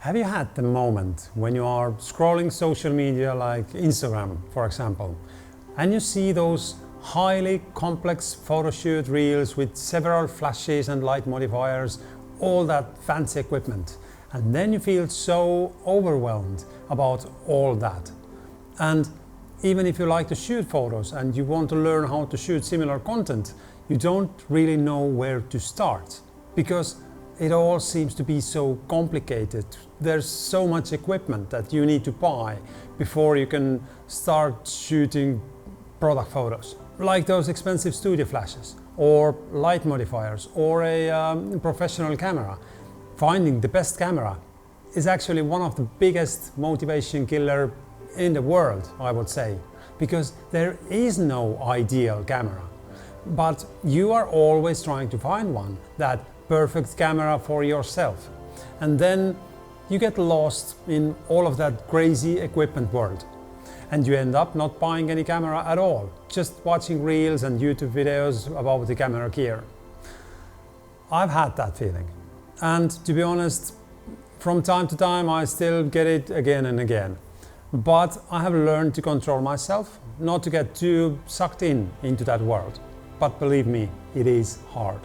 Have you had the moment when you are scrolling social media like Instagram, for example, and you see those highly complex photo shoot reels with several flashes and light modifiers, all that fancy equipment, and then you feel so overwhelmed about all that. And even if you like to shoot photos and you want to learn how to shoot similar content, you don't really know where to start because it all seems to be so complicated. There's so much equipment that you need to buy before you can start shooting product photos. Like those expensive studio flashes, or light modifiers, or a professional camera. Finding the best camera is actually one of the biggest motivation killer in the world, I would say, because there is no ideal camera. But you are always trying to find one, that perfect camera for yourself. And then you get lost in all of that crazy equipment world. And you end up not buying any camera at all, just watching reels and YouTube videos about the camera gear. I've had that feeling. And to be honest, from time to time I still get it again and again. But I have learned to control myself, not to get too sucked into that world. But believe me, it is hard.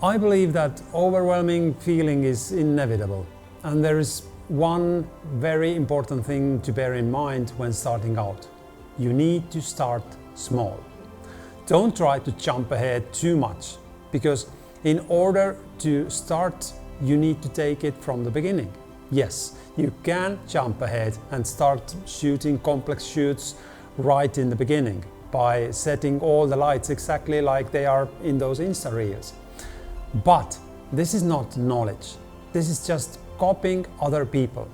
I believe that overwhelming feeling is inevitable, and there is one very important thing to bear in mind when starting out. You need to start small. Don't try to jump ahead too much, because in order to start, you need to take it from the beginning. Yes, you can jump ahead and start shooting complex shoots right in the beginning by setting all the lights exactly like they are in those Insta reels. But this is not knowledge. This is just copying other people.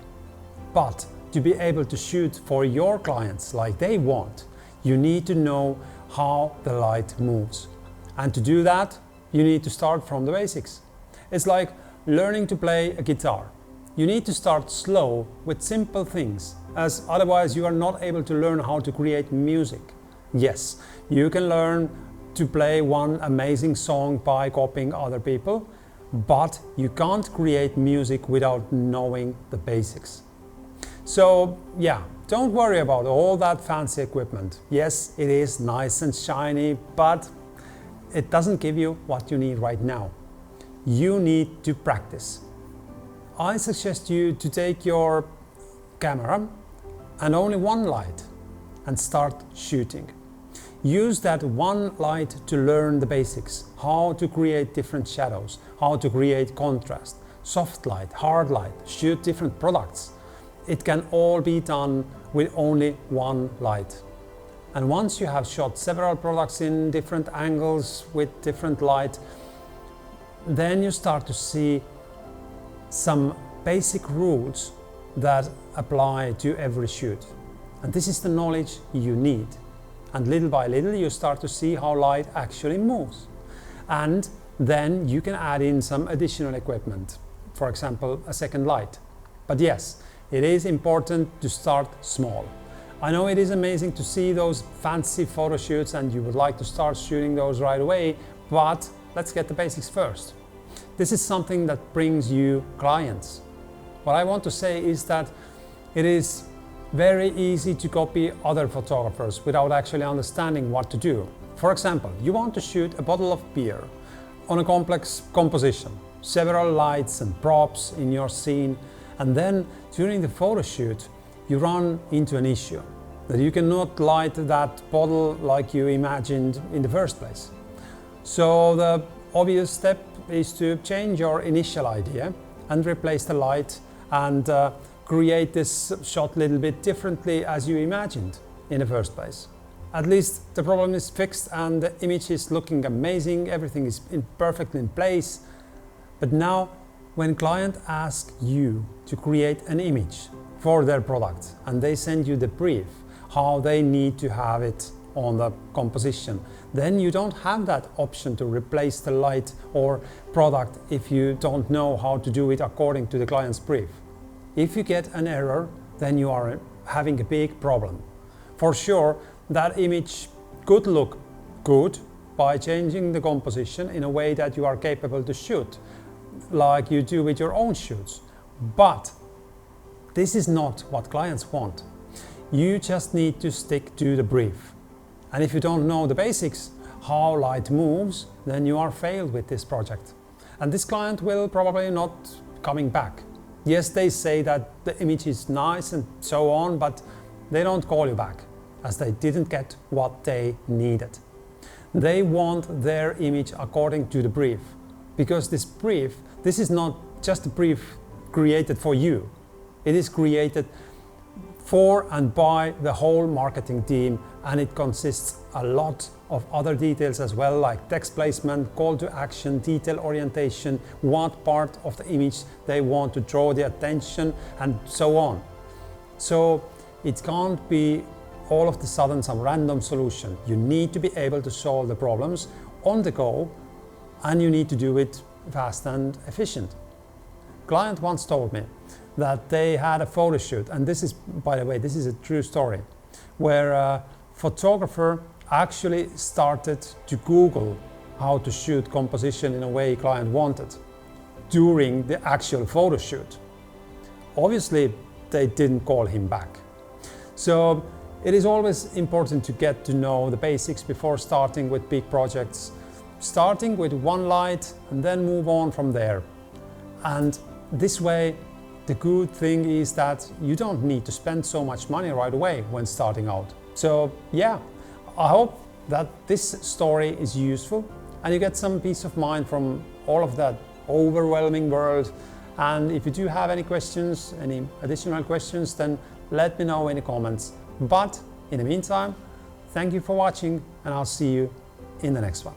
But to be able to shoot for your clients like they want, you need to know how the light moves. And to do that, you need to start from the basics. It's like learning to play a guitar. You need to start slow with simple things, as otherwise you are not able to learn how to create music. Yes, you can learn to play one amazing song by copying other people, but you can't create music without knowing the basics. So yeah, don't worry about all that fancy equipment. Yes, it is nice and shiny, but it doesn't give you what you need right now. You need to practice. I suggest you to take your camera and only one light and start shooting. Use that one light to learn the basics, how to create different shadows, how to create contrast, soft light, hard light, shoot different products. It can all be done with only one light. And once you have shot several products in different angles with different light, then you start to see some basic rules that apply to every shoot. And this is the knowledge you need. And little by little you start to see how light actually moves. And then you can add in some additional equipment, for example a second light. But yes, it is important to start small. I know it is amazing to see those fancy photo shoots and you would like to start shooting those right away, but let's get the basics first. This is something that brings you clients. What I want to say is that it is very easy to copy other photographers without actually understanding what to do. For example, you want to shoot a bottle of beer on a complex composition, several lights and props in your scene, and then during the photo shoot you run into an issue that you cannot light that bottle like you imagined in the first place. So the obvious step is to change your initial idea and replace the light and create this shot a little bit differently as you imagined in the first place. At least the problem is fixed and the image is looking amazing, everything is perfectly in place. But now, when client asks you to create an image for their product and they send you the brief, how they need to have it on the composition, then you don't have that option to replace the light or product if you don't know how to do it according to the client's brief. If you get an error, then you are having a big problem. For sure, that image could look good by changing the composition in a way that you are capable to shoot, like you do with your own shoots. But this is not what clients want. You just need to stick to the brief. And if you don't know the basics, how light moves, then you are failed with this project. And this client will probably not coming back. Yes, they say that the image is nice and so on, but they don't call you back as they didn't get what they needed. They want their image according to the brief, because this is not just a brief created for you. It is created for and by the whole marketing team, and it consists a lot of other details as well, like text placement, call to action, detail orientation, what part of the image they want to draw the attention, and so on. So it can't be all of the sudden some random solution. You need to be able to solve the problems on the go, and you need to do it fast and efficient. Client once told me that they had a photo shoot, and this is, by the way, this is a true story, where a photographer actually started to Google how to shoot composition in a way client wanted during the actual photo shoot. Obviously, they didn't call him back. So it is always important to get to know the basics before starting with big projects, starting with one light and then move on from there. And this way, the good thing is that you don't need to spend so much money right away when starting out. So yeah, I hope that this story is useful and you get some peace of mind from all of that overwhelming world. And if you do have any questions, any additional questions, then let me know in the comments. But in the meantime, thank you for watching, and I'll see you in the next one.